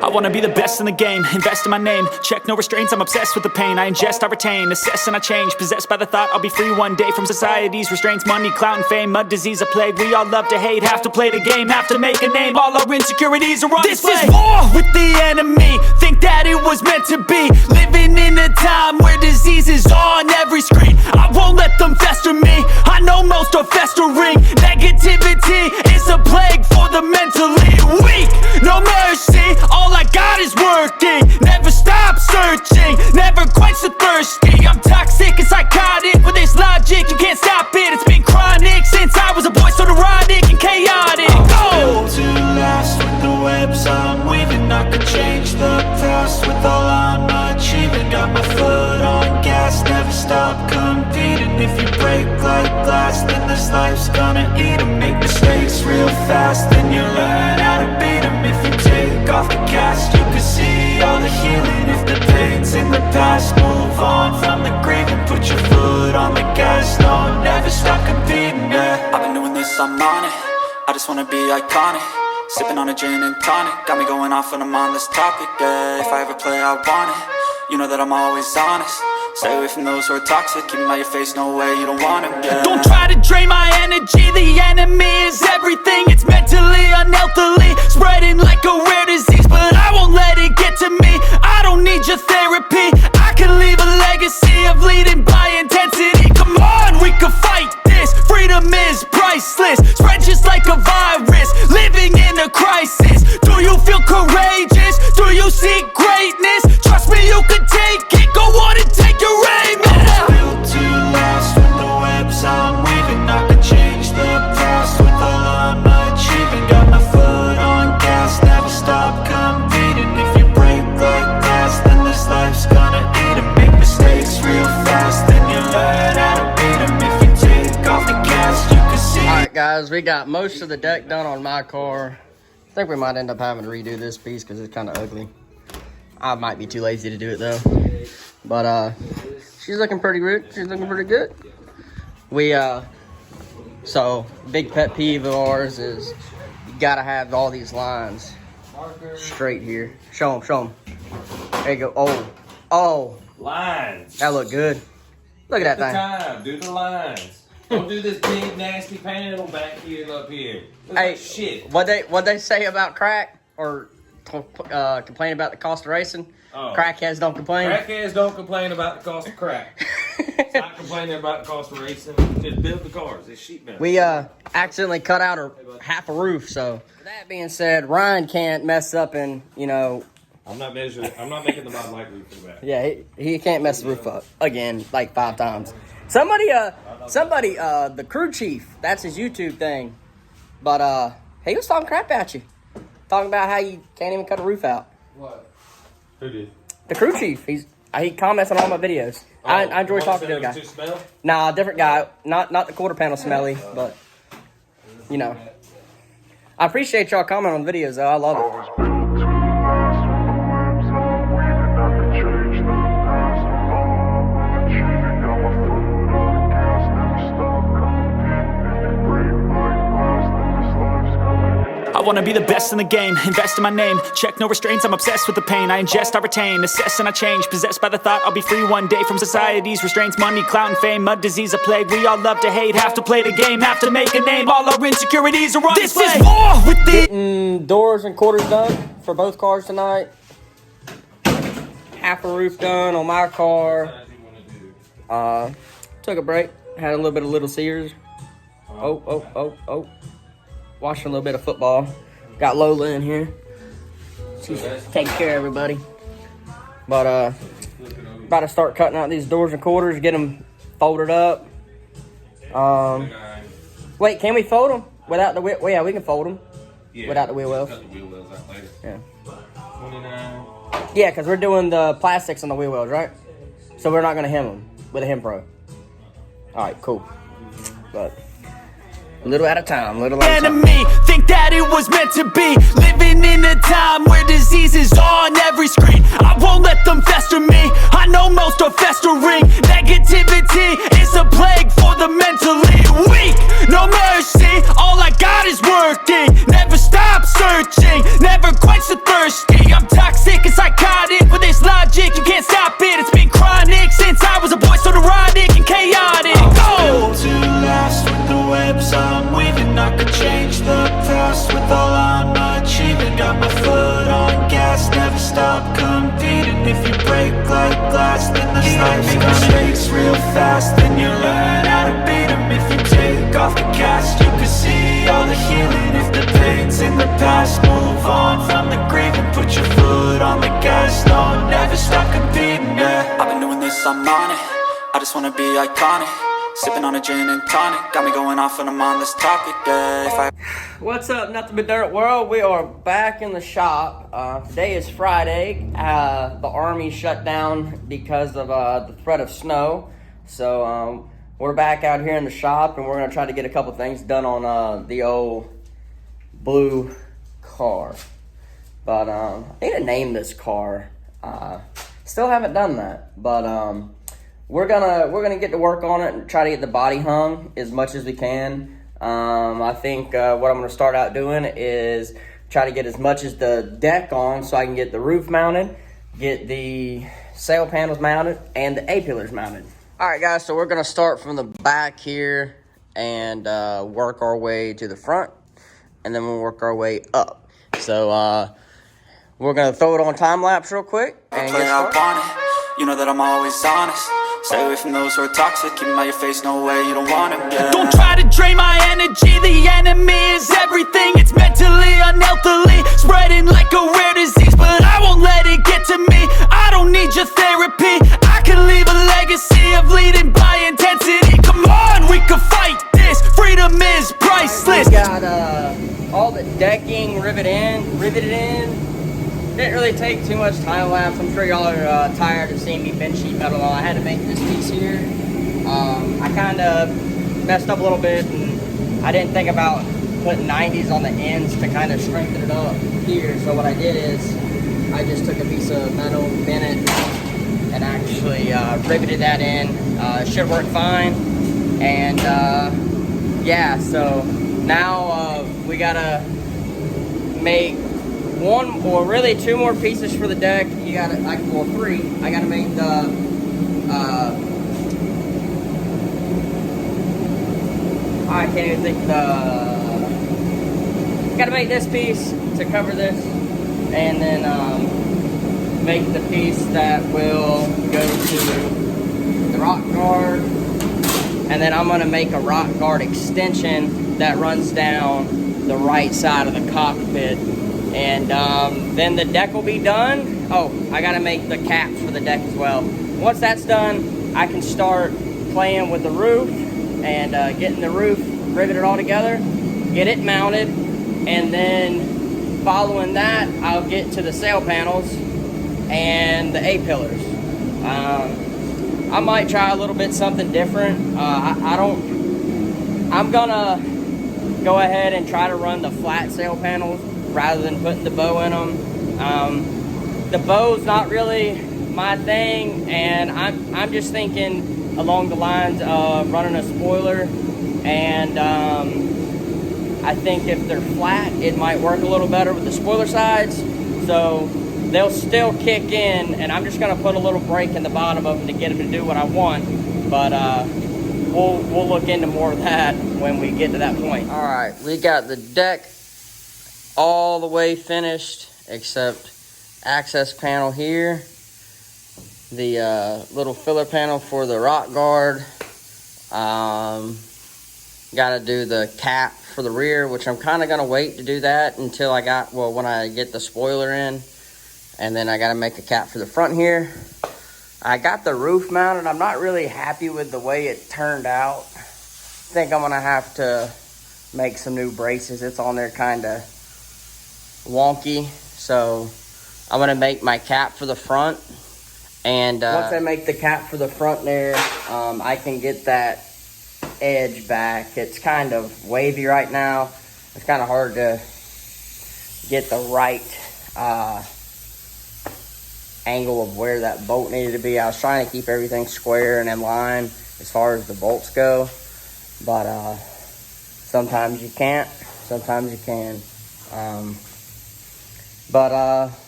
I wanna be the best in the game, invest in my name. Check no restraints, I'm obsessed with the pain. I ingest, I retain, assess and I change. Possessed by the thought I'll be free one day from society's restraints. Money, clout and fame, mud, disease, a plague. We all love to hate, have to play the game, have to make a name. All our insecurities are on display. This is war with the enemy, think that it was meant to be. Living in a time where disease is on every screen. I won't let them fester me, I know most are festering. Negativity is a plague for the mentally weak. No mercy, all I got is working. Never stop searching, never quite so thirsty. I'm toxic and psychotic with this logic, you can't stop it. It's been chronic since I was a boy, so neurotic and chaotic. Built to last with the webs I'm weaving. I could change the past with all I'm achieving. Got my foot on gas, never stop competing. If you break like glass, then this life's gonna eat 'em. Make mistakes real fast, then you learn how to beat 'em. If you take off the cast, you can see all the healing. If the pain's in the past, move on from the grieving. Put your foot on the gas, no, never stop competing, yeah. I've been doing this, I'm on it, I just wanna be iconic. Sipping on a gin and tonic, got me going off when I'm on this topic, yeah. If I ever play, I want it, you know that I'm always honest. Stay away from those who are toxic, keep them out your face, no way, you don't want them, yeah. Don't try to drain my energy, the enemy is everything. It's mentally, unhealthily, spreading like a rare disease. But I won't let it get to me, I don't need your therapy. I can leave a legacy of leading by intensity. Come on, we can fight this, freedom is priceless. Spread just like a virus, living in a crisis. Do you feel courageous? Do you seek greatness? Trust me, you can take it, go on and take your aim, yeah. I was built to last with the webs I'm weaving. I could change the past with all I'm achieving. Got my foot on gas, never stop competing. If you break like glass, then this life's gonna eat 'em. Make mistakes real fast, then you learn how to beat 'em. If you take off the gas, you can see. Alright guys, we got most of the deck done on my car. I think we might end up having to redo this piece because it's kind of ugly. I might be too lazy to do it though. But she's looking pretty good. She's looking pretty good. We so big pet peeve of ours is you gotta have all these lines straight here. Show them, show them. There you go. Oh, Lines. that look good. Look at that thing. Time. Do the lines. Don't do this big nasty panel back here and up here. Looks Hey, like shit. what they say about crack or complain about the cost of racing? Oh. Crackheads don't complain. Crackheads don't complain about the cost of crack. Stop complaining about the cost of racing. Just build the cars. It's sheet metal. We accidentally cut out half a roof, so that being said, Ryan can't mess up and, you know, I'm not making the Bud Light roof for that. yeah, he can't mess the roof up again like 5 times. Somebody, the crew chief, that's his YouTube thing, but he was talking crap at you, talking about how you can't even cut a roof out. What? Who did? The crew chief. He comments on all my videos. I enjoy talking to the guy. Too smell? Nah, different guy. Not the quarter panel smelly, but you know. I appreciate y'all commenting on the videos though. I love it. I wanna be the best in the game, invest in my name. Check no restraints, I'm obsessed with the pain. I ingest, I retain, assess and I change. Possessed by the thought I'll be free one day from society's restraints. Money, clout and fame, mud, disease, a plague. We all love to hate, have to play the game, have to make a name. All our insecurities are on display. This is war with the Getting doors and quarters done for both cars tonight. Half a roof done on my car. Took a break, had a little bit of Little Sears. Watching a little bit of football. Got Lola in here. She's taking care of everybody. But about to start cutting out these doors and quarters, get them folded up. Wait, can we fold them without the wheel? Well, yeah, we can fold them without the wheel wells. Cut the wheel wells out later. Yeah. 29. Yeah, because we're doing the plastics on the wheel wells, right? So we're not going to hem them with a hem pro. All right, cool. But a little at a time, little at a time. enemy, think that it was meant to be. Living in a time where disease is on every screen. I won't let them fester me, I know most are festering. Negativity is a plague for the mentally weak. No mercy, all I got is working. Never stop searching, never quite so thirsty. I'm tired Make mistakes real fast, then you learn how to beat them. If you take off the cast, you can see all the healing. If the pain's in the past, move on from the grieving. Put your foot on the gas, no, never stop competing, yeah. I've been doing this, I'm on it. I just wanna be iconic. Sipping on a gin and tonic, got me going off when I'm on this topic, yeah. What's up, Nothing But Dirt world? We are back in the shop. Today is Friday. The army shut down because of the threat of snow. So we're back out here in the shop, and we're going to try to get a couple things done on the old blue car. But I need to name this car. Still haven't done that, but we're gonna get to work on it and try to get the body hung as much as we can. I think what I'm gonna start out doing is try to get as much as the deck on so I can get the roof mounted, get the sail panels mounted, and the A-pillars mounted. All right, guys, so we're gonna start from the back here and work our way to the front, and then we'll work our way up. So we're gonna throw it on time lapse real quick and get started. You know that I'm always honest. Stay away from those who are toxic. Keep them out your face, no way, you don't want them, yeah. Don't try to drain my energy. The enemy is everything. It's mentally, unhealthily spreading like a rare disease, but I won't let it get to me. I don't need your therapy. I can leave a legacy of leading by intensity. Come on, we can fight this. Freedom is priceless. We got all the decking riveted in. Didn't really take too much time lapse. I'm sure y'all are tired of seeing me bend sheet metal. I had to make this piece here. I kind of messed up a little bit, and I didn't think about putting 90s on the ends to kind of strengthen it up here. So what I did is I just took a piece of metal, bent it, and actually riveted that in. It should work fine. And yeah, so now we gotta make one or really two more pieces for the deck. You gotta, well, three. I gotta make the I can't even think gotta make this piece to cover this, and then make the piece that will go to the rock guard, and then I'm gonna make a rock guard extension that runs down the right side of the cockpit. And then the deck will be done. Oh, I gotta make the caps for the deck as well. Once that's done, I can start playing with the roof and getting the roof riveted all together, get it mounted, and then following that, I'll get to the sail panels and the A-pillars. I might try a little bit something different. I'm gonna go ahead and try to run the flat sail panels rather than putting the bow in them. The bow's not really my thing, and I'm just thinking along the lines of running a spoiler, and I think if they're flat, it might work a little better with the spoiler sides, so they'll still kick in, and I'm just gonna put a little break in the bottom of them to get them to do what I want, but we'll look into more of that when we get to that point. All right, we got the deck all the way finished except access panel here, the little filler panel for the rock guard. Gotta do the cap for the rear, which I'm kind of gonna wait to do that until when I get the spoiler in, and then I gotta make a cap for the front here. I got the roof mounted. I'm not really happy with the way it turned out. I think I'm gonna have to make some new braces. It's on there kind of wonky, so I'm gonna make my cap for the front, and once I make the cap for the front there, I can get that edge back. It's kind of wavy right now. It's kind of hard to get the right angle of where that bolt needed to be. I was trying to keep everything square and in line as far as the bolts go, but sometimes you can't, sometimes you can. But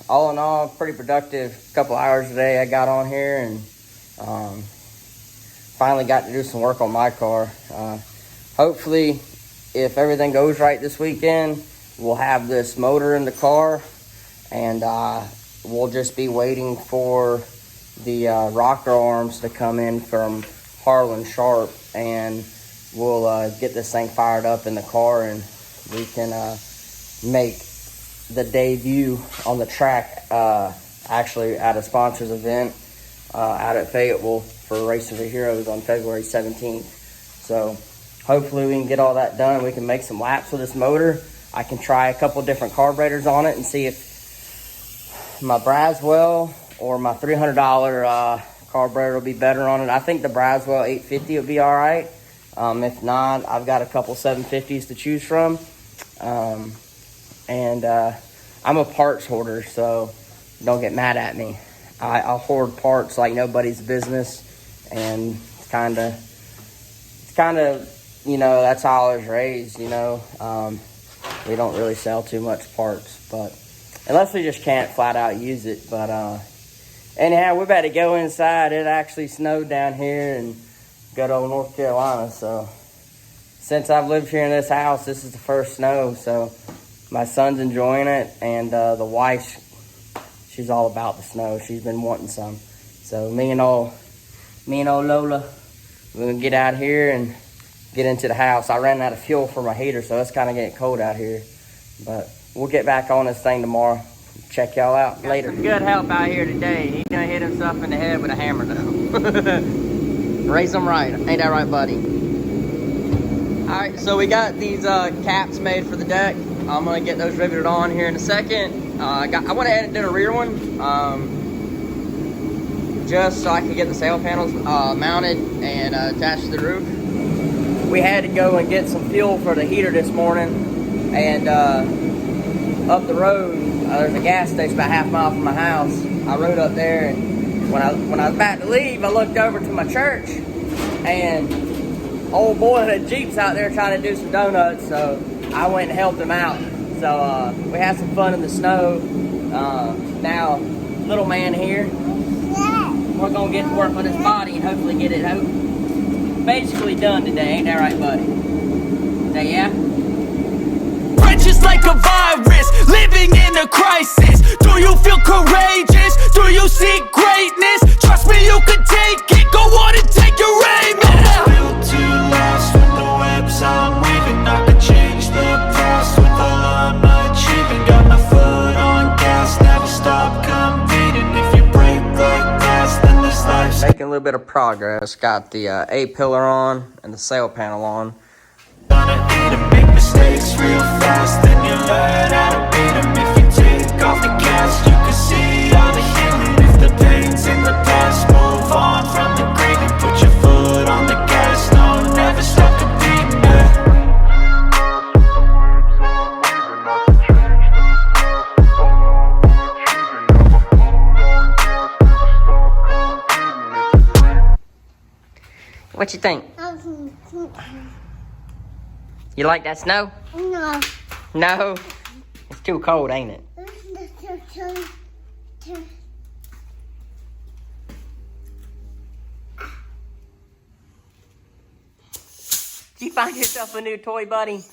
all in all, pretty productive couple hours today I got on here, and finally got to do some work on my car. Hopefully, if everything goes right this weekend, we'll have this motor in the car, and we'll just be waiting for the rocker arms to come in from Harlan Sharp, and we'll get this thing fired up in the car, and we can make the debut on the track actually at a sponsors event out at Fayetteville for Racing for Heroes on February 17th. So hopefully we can get all that done. We can make some laps with this motor. I can try a couple different carburetors on it and see if my Braswell or my $300 carburetor will be better on it. I think the Braswell 850 will be all right. If not, I've got a couple 750s to choose from. And I'm a parts hoarder, so don't get mad at me. I hoard parts like nobody's business, and it's kind of, you know, that's how I was raised, you know. We don't really sell too much parts, but unless we just can't flat out use it. But anyhow, we better go inside. It actually snowed down here in good old North Carolina, so since I've lived here in this house, this is the first snow, so my son's enjoying it, and the wife, she's all about the snow. She's been wanting some. So me and old Lola, we're gonna get out here and get into the house. I ran out of fuel for my heater, so it's kind of getting cold out here. But we'll get back on this thing tomorrow. Check y'all out later. Good help out here today. He's gonna hit himself in the head with a hammer though. Raise them right. Ain't that right, buddy? Alright, so we got these caps made for the deck. I'm gonna get those riveted on here in a second. I went ahead and did a rear one, just so I could get the sail panels mounted and attached to the roof. We had to go and get some fuel for the heater this morning, and up the road, there's a gas station about half a mile from my house. I rode up there, and when I was about to leave, I looked over to my church, and old boy in a Jeep's out there trying to do some donuts, so I went and helped him out. So we had some fun in the snow. Now, little man here, we're gonna get to work on his body and hopefully get it basically done today. Ain't that right, buddy? Say yeah? Just like a virus, living in a crisis. Do you feel courageous? Do you seek greatness? Trust me, you can take it. Go on and take your aim. Yeah. Built to last with the webs I'm weaving. I could change the past with all I'm achieving. Got my foot on gas, never stop competing. If you break like glass, then this life's Making a little bit of progress. Got the A-pillar on and the sail panel on. gonna eat 'em, make mistakes real fast, then you learn how to beat 'em. If you take off the gas, you can see all the healing. If the pain's in the past, move on from the grave and put your foot on the gas. No, never stop competing, yeah. What you think? You like that snow? No. No? It's too cold, ain't it? Did you find yourself a new toy, buddy?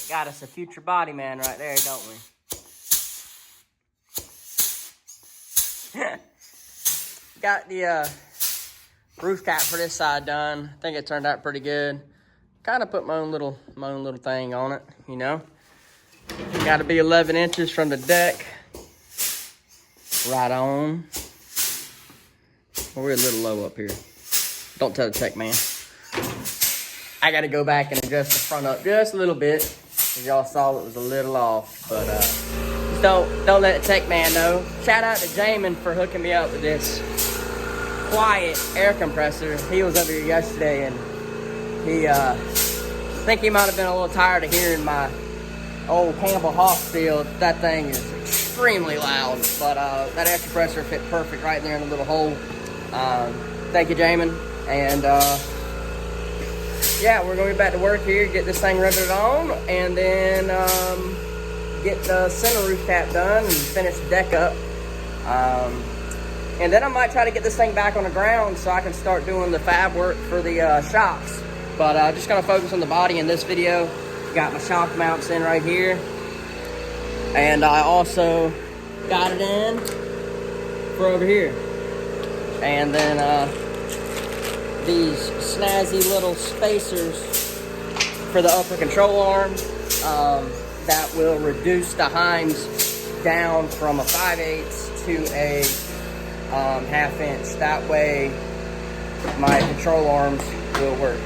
Got us a future body man right there, don't we? Got the roof cap for this side done. I think it turned out pretty good. Kind of put my own little thing on it, you know. Got to be 11 inches from the deck. Right on. We're a little low up here. Don't tell the tech man. I got to go back and adjust the front up just a little bit. As y'all saw, it was a little off, but just don't let the tech man know. Shout out to Jamin for hooking me up with this quiet air compressor. He was over here yesterday, and he I think he might have been a little tired of hearing my old Campbell Hossfield. That thing is extremely loud, but that air compressor fit perfect right there in the little hole. Thank you, Jamin. And yeah, we're gonna get back to work here, get this thing riveted on, and then get the center roof cap done and finish the deck up. And then I might try to get this thing back on the ground so I can start doing the fab work for the shocks. But just gonna focus on the body in this video. Got my shock mounts in right here. And I also got it in for over here. And then these snazzy little spacers for the upper control arm that will reduce the Heims down from a 5/8 to a 1/2 inch. That way my control arms will work.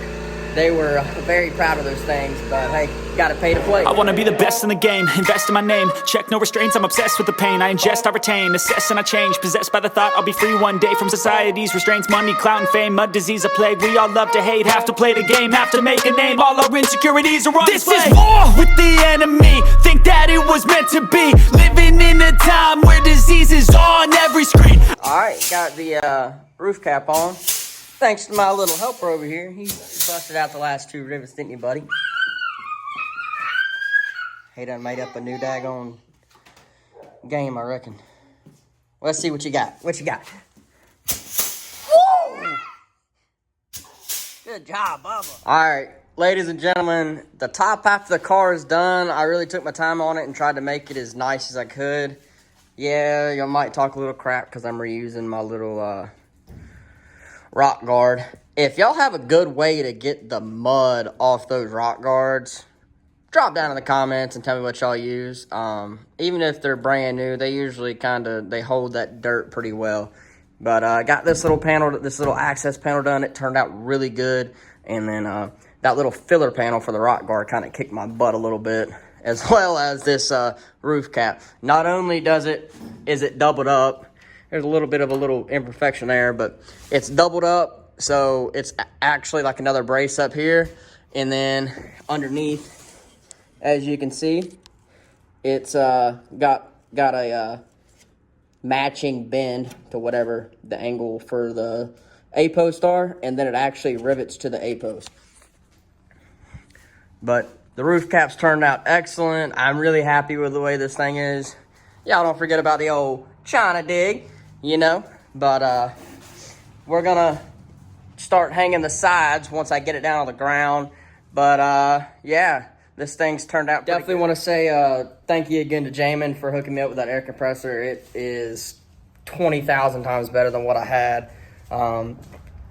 They were very proud of those things, but hey, gotta pay to play. I wanna be the best in the game, invest in my name. Check no restraints, I'm obsessed with the pain. I ingest, I retain, assess and I change. Possessed by the thought I'll be free one day from society's restraints. Money, clout and fame, mud, disease, a plague. We all love to hate, have to play the game, have to make a name. All our insecurities are on display. This is war with the enemy, think that it was meant to be. Living in a time where disease is on every screen. Alright, got the roof cap on. Thanks to my little helper over here. He busted out the last 2 rivets, didn't you, buddy? He done made up a new daggone game, I reckon. Let's see what you got. What you got? Woo! Good job, Bubba. Alright, ladies and gentlemen, the top half of the car is done. I really took my time on it and tried to make it as nice as I could. Yeah, you might talk a little crap because I'm reusing my little rock guard. If y'all have a good way to get the mud off those rock guards, drop down in the comments and tell me what y'all use. Even if they're brand new, they usually they hold that dirt pretty well. But I got this little panel, this little access panel done. It turned out really good. And then that little filler panel for the rock guard kind of kicked my butt a little bit, as well as this roof cap. Not only is it doubled up, there's a little bit of a little imperfection there, but it's doubled up, so it's actually like another brace up here. And then underneath, as you can see, it's got a matching bend to whatever the angle for the A-post are, and then it actually rivets to the A-post. But the roof caps turned out excellent. I'm really happy with the way this thing is. Y'all don't forget about the old China dig, you know. But we're gonna start hanging the sides once I get it down on the ground. But yeah, this thing's turned out pretty good. Want to say thank you again to Jamin for hooking me up with that air compressor. It is 20,000 times better than what I had.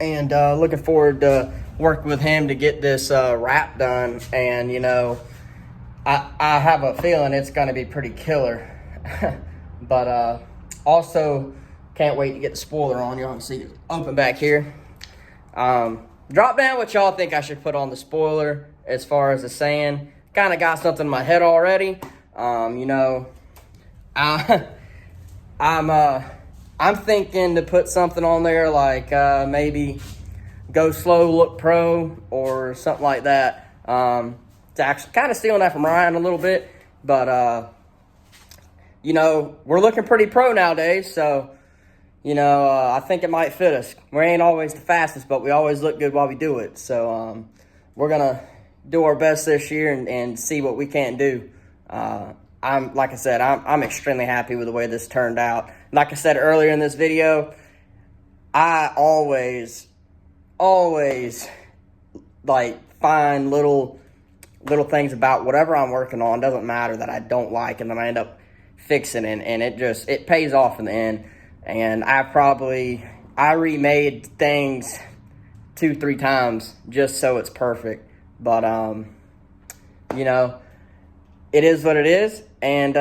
And looking forward to working with him to get this wrap done. And, you know, I have a feeling it's going to be pretty killer. But also can't wait to get the spoiler on. Y'all can see it open back here. Drop down what y'all think I should put on the spoiler as far as the saying. Kind of got something in my head already. You know, I'm thinking to put something on there like maybe go slow, look pro, or something like that. It's actually kind of stealing that from Ryan a little bit, but you know, we're looking pretty pro nowadays, so you know, I think it might fit us. We ain't always the fastest, but we always look good while we do it. So we're gonna do our best this year and see what we can do. Like I said, I'm extremely happy with the way this turned out. Like I said earlier in this video, I always like find little things about whatever I'm working on, doesn't matter, that I don't like, and then I end up fixing it, and it pays off in the end. And I remade things 2-3 times just so it's perfect. But you know, it is what it is. And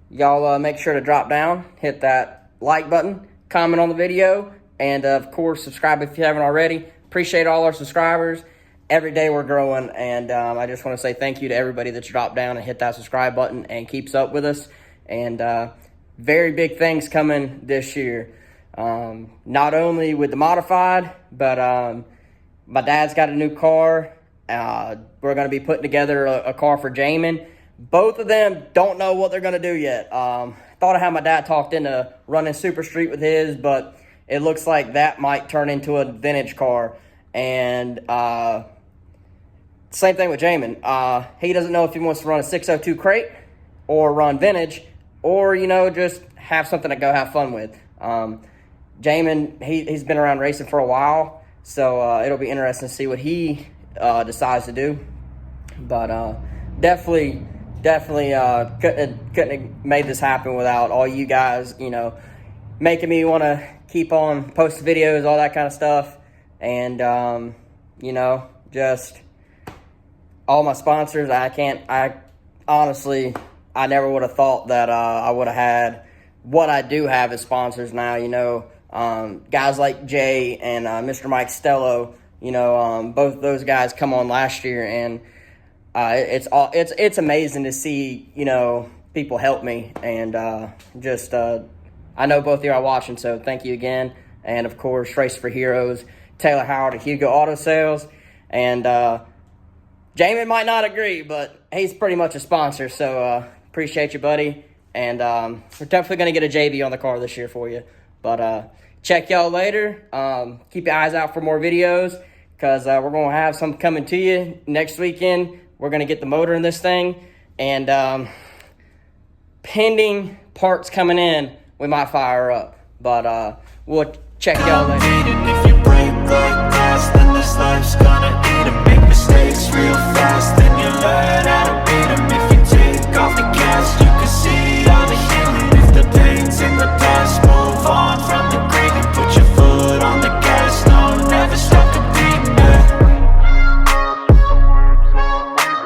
y'all make sure to drop down, hit that like button, comment on the video, and of course subscribe if you haven't already. Appreciate all our subscribers. Every day we're growing, and I just want to say thank you to everybody that's dropped down and hit that subscribe button and keeps up with us. And very big things coming this year. Not only with the modified, but my dad's got a new car. We're going to be putting together a car for Jamin. Both of them don't know what they're going to do yet. Thought I had my dad talked into running Super Street with his, but it looks like that might turn into a vintage car. And same thing with Jamin. He doesn't know if he wants to run a 602 crate or run vintage, or, you know, just have something to go have fun with. Jamin, he's been around racing for a while, so it'll be interesting to see what he decides to do. But definitely definitely couldn't have made this happen without all you guys, you know, making me want to keep on posting videos, all that kind of stuff. And, you know, just all my sponsors. I honestly, I never would have thought that I would have had what I do have as sponsors now, you know. Guys like Jay and Mr. Mike Stello, you know, both those guys come on last year, and it's amazing to see, you know, people help me, and I know both of you are watching, so thank you again. And of course, Race for Heroes, Taylor Howard at Hugo Auto Sales, and Jamie might not agree, but he's pretty much a sponsor, so appreciate you, buddy. And we're definitely going to get a JB on the car this year for you. But check y'all later. Keep your eyes out for more videos, because we're going to have some coming to you next weekend. We're going to get the motor in this thing. And pending parts coming in, we might fire her up. But we'll check y'all later.